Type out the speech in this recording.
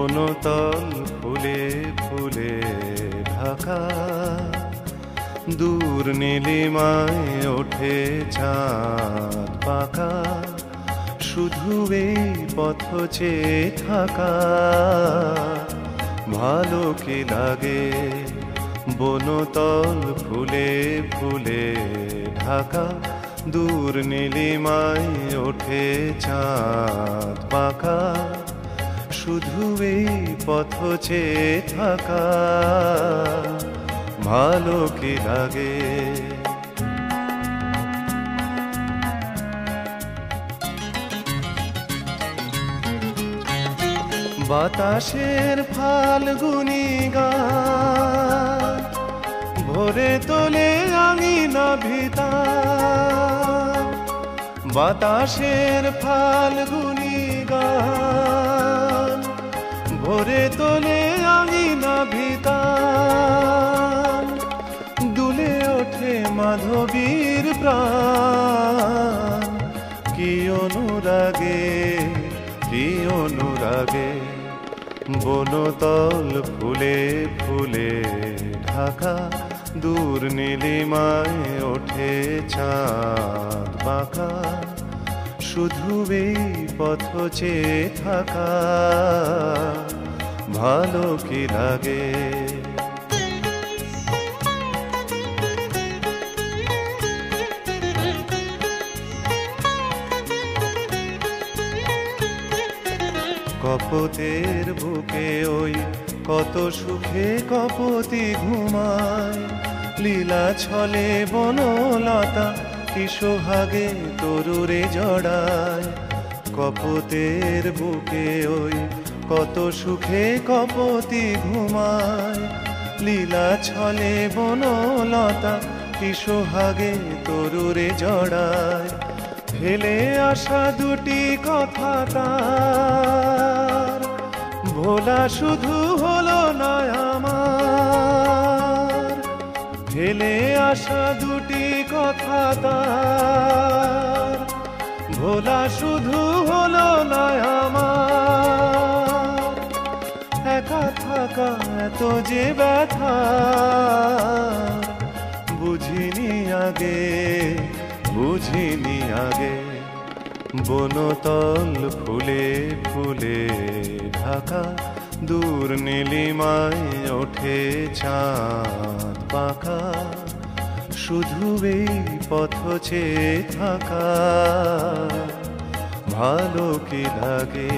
বনতল ফুলে ফুলে ঢাকা, দূর নীলিমায় ওঠে চাঁদ পাকা, শুধু এই পথ চেয়ে থাকা ভালো কি লাগে। বনতল ফুলে ফুলে ঢাকা, দূর নীলিমায় ওঠে চাঁদ পাকা, শুধু এই পথ চেয়ে থাকা ভালো কি লাগে। বাতাসের ফাল্গুনি গান ভোরে তোলে আঙিনা ভিতা, বাতাসের ফাল্গুনি গান ভোরে তোলে আঙিনা ভিতা, দুলে ওঠে মাধবীর প্রাণ, কি অনুরাগে কি অনুরাগে। বনতল ফুলে ফুলে ঢাকা, দূর নীলিমায় ওঠে চাঁদ পাকা, শুধু এই পথ চেয়ে থাকা ভালো কি লাগে। কপতের বুকে ওই কত সুখে কপতি ঘুমায়, লীলা ছলে বনলতা কি সোহাগে তরুরে জড়ায়। কপতের বুকে ওই কত সুখে কপতি ঘুমায়, লীলা ছলে বনলতা কি সোহাগে তরুরে জড়ায়। ফেলে আসা দুটি কথা তার ভোলা শুধু হলো না আমার, ফেলে আসা দুটি কথা তার ভোলা শুধু হলো না আমার। একা থাকা এত যে ব্যথা বুঝিনি আগে বুঝিনি আগে। বনতল ফুলে ফুলে ঢাকা, দূর নীলিমায় ওঠে চাঁদ পাকা, শুধু এই পথ চেয়ে থাকা ভালো কি লাগে।